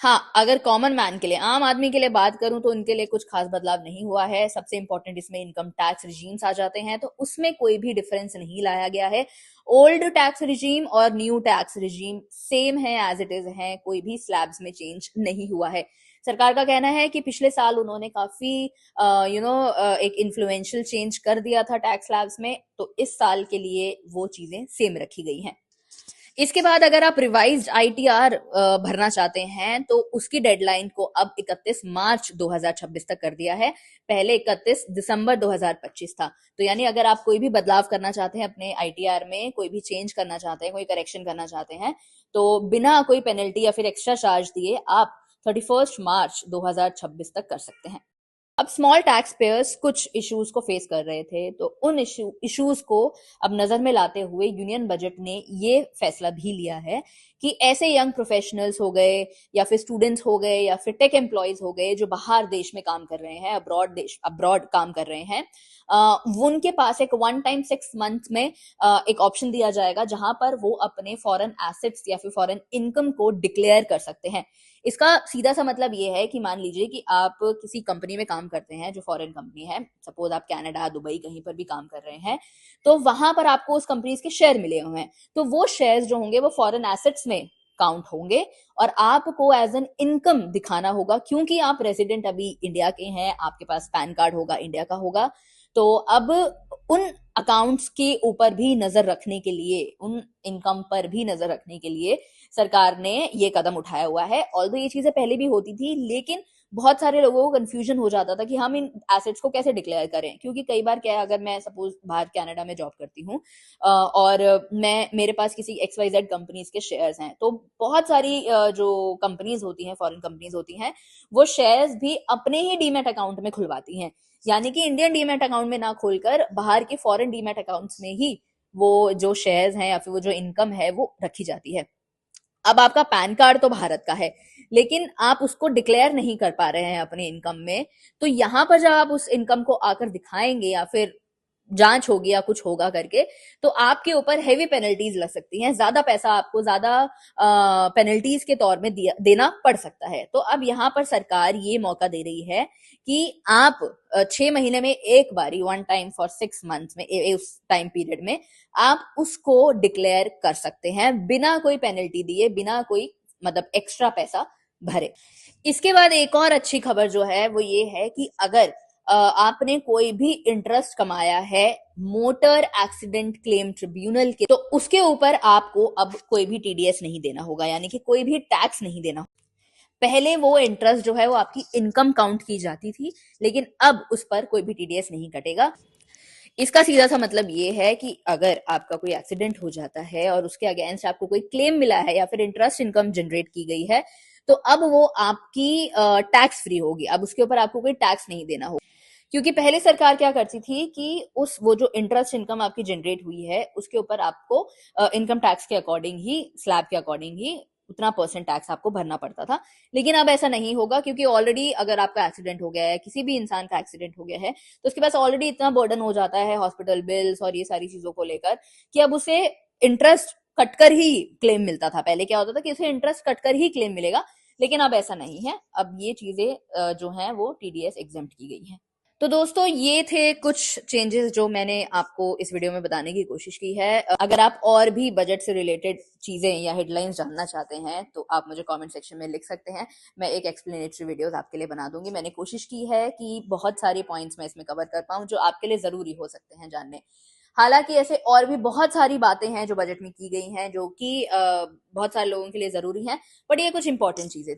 हाँ, अगर common man के लिए, आम आदमी के लिए बात करूं तो उनके लिए कुछ खास बदलाव नहीं हुआ है। सबसे इंपॉर्टेंट इसमें इनकम टैक्स रिजीम्स आ जाते हैं, तो उसमें कोई भी डिफरेंस नहीं लाया गया है। ओल्ड टैक्स रिजीम और न्यू टैक्स रिजीम सेम है, एज इट इज है, कोई भी स्लैब्स में चेंज नहीं हुआ है। सरकार का कहना है कि पिछले साल उन्होंने काफी एक इन्फ्लुएंशियल चेंज कर दिया था टैक्स स्लैब्स में, तो इस साल के लिए वो चीजें सेम रखी गई हैं। इसके बाद अगर आप रिवाइज्ड आईटीआर भरना चाहते हैं तो उसकी डेडलाइन को अब 31 मार्च 2026 तक कर दिया है। पहले 31 दिसंबर 2025 था। तो यानी अगर आप कोई भी बदलाव करना चाहते हैं अपने आईटीआर में, कोई भी चेंज करना चाहते हैं, कोई करेक्शन करना चाहते हैं, तो बिना कोई पेनल्टी या फिर एक्स्ट्रा चार्ज दिए आप 31 मार्च 2026 तक कर सकते हैं। अब स्मॉल टैक्स पेयर्स कुछ इश्यूज को फेस कर रहे थे, तो उन इश्यूज को अब नजर में लाते हुए यूनियन बजट ने ये फैसला भी लिया है कि ऐसे यंग प्रोफेशनल्स हो गए या फिर स्टूडेंट्स हो गए या फिर टेक एम्प्लॉयज हो गए जो बाहर देश में काम कर रहे हैं, अब्रॉड काम कर रहे हैं, उनके पास एक वन टाइम 6 मंथ में एक ऑप्शन दिया जाएगा जहां पर वो अपने फॉरेन एसेट्स या फिर फॉरेन इनकम को डिक्लेयर कर सकते हैं। इसका सीधा सा मतलब ये है कि मान लीजिए कि आप किसी कंपनी में काम करते हैं जो फॉरेन कंपनी है, सपोज आप कनाडा, दुबई कहीं पर भी काम कर रहे हैं, तो वहां पर आपको उस कंपनी के शेयर मिले हुए हैं, तो वो शेयर्स जो होंगे वो फॉरेन एसेट्स में काउंट होंगे और आपको एज एन इनकम दिखाना होगा, क्योंकि आप रेजिडेंट अभी इंडिया के हैं, आपके पास पैन कार्ड होगा, इंडिया का होगा। तो अब उन अकाउंट्स के ऊपर भी नजर रखने के लिए, उन इनकम पर भी नजर रखने के लिए सरकार ने ये कदम उठाया हुआ है। ऑल्दो ये चीजें पहले भी होती थी, लेकिन बहुत सारे लोगों को कंफ्यूजन हो जाता था कि हम इन एसेट्स को कैसे डिक्लेयर करें, क्योंकि कई बार क्या है, अगर मैं सपोज बाहर कनाडा में जॉब करती हूँ और मैं मेरे पास किसी XYZ कंपनीज के शेयर्स हैं, तो बहुत सारी जो कंपनीज होती हैं, फॉरेन कंपनीज होती हैं, वो शेयर्स भी अपने ही डीमैट अकाउंट में खुलवाती हैं। यानी कि इंडियन डीमैट अकाउंट में ना खोलकर बाहर के फॉरेन डीमैट अकाउंट्स में ही वो जो शेयर्स हैं या फिर वो जो इनकम है वो रखी जाती है। अब आपका पैन कार्ड तो भारत का है, लेकिन आप उसको डिक्लेयर नहीं कर पा रहे हैं अपने इनकम में, तो यहां पर जब आप उस इनकम को आकर दिखाएंगे या फिर जांच होगी या कुछ होगा करके, तो आपके ऊपर हेवी पेनल्टीज लग सकती हैं, ज्यादा पैसा आपको ज्यादा पेनल्टीज के तौर में देना पड़ सकता है। तो अब यहाँ पर सरकार ये मौका दे रही है कि आप 6 महीने में एक बारी, वन टाइम फॉर 6 मंथ्स में, उस टाइम पीरियड में आप उसको डिक्लेयर कर सकते हैं बिना कोई पेनल्टी दिए, बिना कोई मतलब एक्स्ट्रा पैसा भरे। इसके बाद एक और अच्छी खबर जो है वो ये है कि अगर आपने कोई भी इंटरेस्ट कमाया है मोटर एक्सीडेंट क्लेम ट्रिब्यूनल के, तो उसके ऊपर आपको अब कोई भी टीडीएस नहीं देना होगा, यानी कि कोई भी टैक्स नहीं देना। पहले वो इंटरेस्ट जो है वो आपकी इनकम काउंट की जाती थी, लेकिन अब उस पर कोई भी टीडीएस नहीं कटेगा। इसका सीधा सा मतलब ये है कि अगर आपका कोई एक्सीडेंट हो जाता है और उसके अगेंस्ट आपको कोई क्लेम मिला है या फिर इंटरेस्ट इनकम जनरेट की गई है, तो अब वो आपकी टैक्स फ्री होगी, अब उसके ऊपर आपको कोई टैक्स नहीं देना होगा। क्योंकि पहले सरकार क्या करती थी कि उस वो जो इंटरेस्ट इनकम आपकी जनरेट हुई है उसके ऊपर आपको इनकम टैक्स के अकॉर्डिंग ही, स्लैब के अकॉर्डिंग ही उतना परसेंट टैक्स आपको भरना पड़ता था। लेकिन अब ऐसा नहीं होगा, क्योंकि ऑलरेडी अगर आपका एक्सीडेंट हो गया है, किसी भी इंसान का एक्सीडेंट हो गया है, तो उसके पास ऑलरेडी इतना बर्डन हो जाता है हॉस्पिटल बिल्स और ये सारी चीजों को लेकर, कि अब उसे इंटरेस्ट कटकर ही क्लेम मिलता था। पहले क्या होता था कि उसे इंटरेस्ट कटकर ही क्लेम मिलेगा, लेकिन अब ऐसा नहीं है। अब ये चीजें जो हैं वो टीडीएस एग्जेम्प्ट की गई हैं। तो दोस्तों ये थे कुछ चेंजेस जो मैंने आपको इस वीडियो में बताने की कोशिश की है। अगर आप और भी बजट से रिलेटेड चीजें या हेडलाइंस जानना चाहते हैं तो आप मुझे कमेंट सेक्शन में लिख सकते हैं, मैं एक एक्सप्लेनेटरी वीडियोस आपके लिए बना दूंगी। मैंने कोशिश की है कि बहुत सारे पॉइंट्स मैं इसमें कवर कर पाऊं जो आपके लिए जरूरी हो सकते हैं जानने। हालांकि ऐसे और भी बहुत सारी बातें हैं जो बजट में की गई हैं जो कि बहुत सारे लोगों के लिए जरूरी हैं, बट ये कुछ इंपॉर्टेंट चीजें थी।